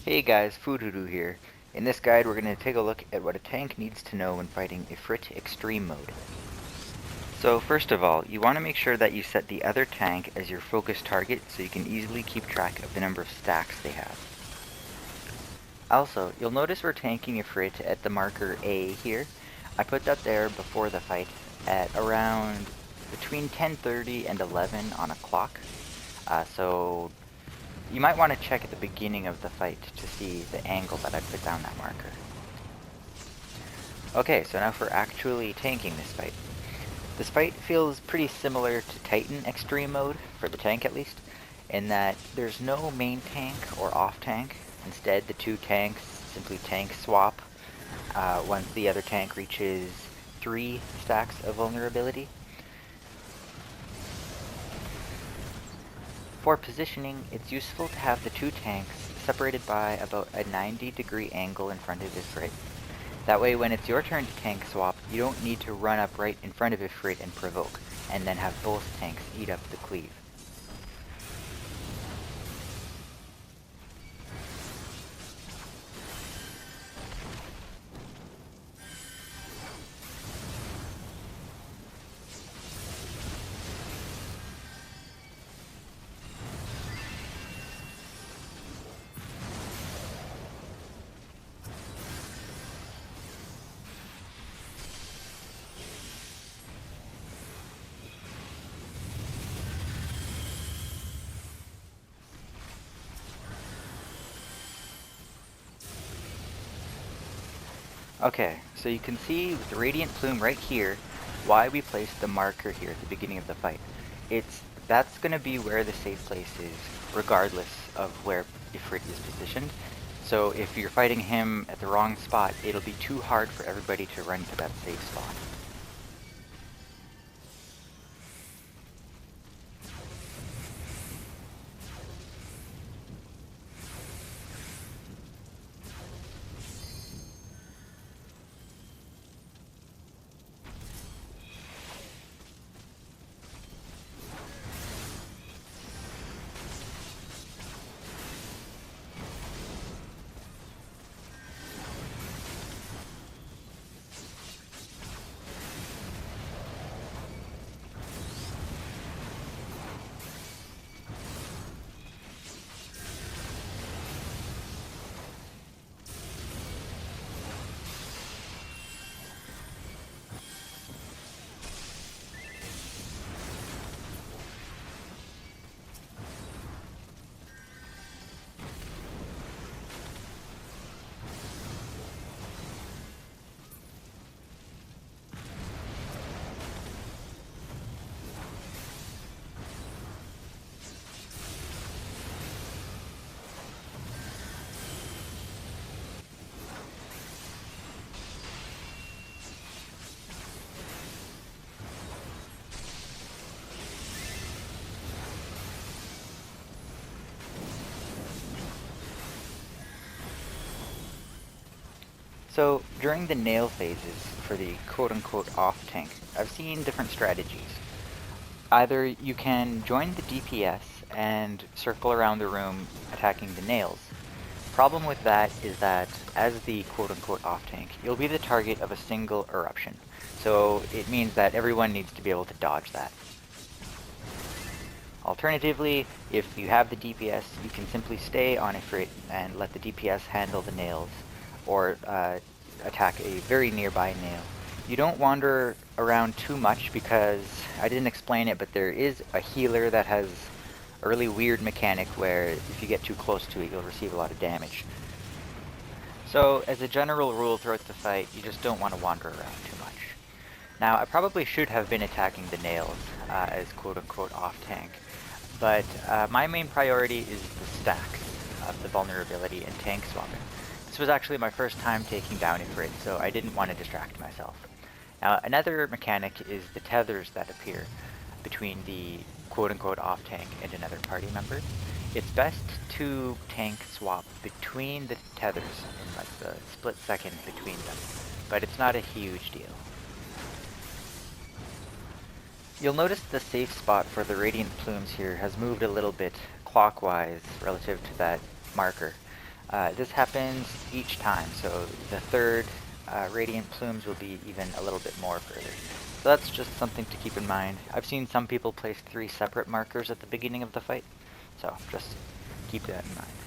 Hey guys, Foodhoodoo here. In this guide we're going to take a look at what a tank needs to know when fighting Ifrit Extreme mode. So first of all, you want to make sure that you set the other tank as your focus target so you can easily keep track of the number of stacks they have. Also, you'll notice we're tanking Ifrit at the marker A here. I put that there before the fight at around between 10:30 and 11 on a clock. So you might want to check at the beginning of the fight to see the angle that I put down that marker. Okay, so now for actually tanking this fight. This fight feels pretty similar to Titan Extreme mode, for the tank at least, in that there's no main tank or off tank. Instead, the two tanks simply tank swap once the other tank reaches 3 stacks of vulnerability. For positioning, it's useful to have the two tanks separated by about a 90-degree angle in front of Ifrit. That way when it's your turn to tank swap, you don't need to run up right in front of Ifrit and provoke, and then have both tanks eat up the cleave. Okay, so you can see with the Radiant Plume right here, why we placed the marker here at the beginning of the fight. That's going to be where the safe place is, regardless of where Ifrit is positioned. So if you're fighting him at the wrong spot, it'll be too hard for everybody to run to that safe spot. So during the nail phases for the quote-unquote off tank, I've seen different strategies. Either you can join the DPS and circle around the room attacking the nails. Problem with that is that as the quote-unquote off tank, you'll be the target of a single eruption. So it means that everyone needs to be able to dodge that. Alternatively, if you have the DPS, you can simply stay on Ifrit and let the DPS handle the nails, or attack a very nearby nail. You don't wander around too much because I didn't explain it, but there is a healer that has a really weird mechanic where if you get too close to it, you'll receive a lot of damage. So as a general rule throughout the fight, you just don't want to wander around too much. Now, I probably should have been attacking the nails as quote-unquote off-tank, but my main priority is the stacks of the vulnerability and tank swapping. This was actually my first time taking down Ifrit, so I didn't want to distract myself. Now, another mechanic is the tethers that appear between the quote-unquote off-tank and another party member. It's best to tank swap between the tethers in like the split second between them, but it's not a huge deal. You'll notice the safe spot for the Radiant Plumes here has moved a little bit clockwise relative to that marker. This happens each time, so the third radiant plumes will be even a little bit more further. So that's just something to keep in mind. I've seen some people place 3 separate markers at the beginning of the fight, so just keep that in mind.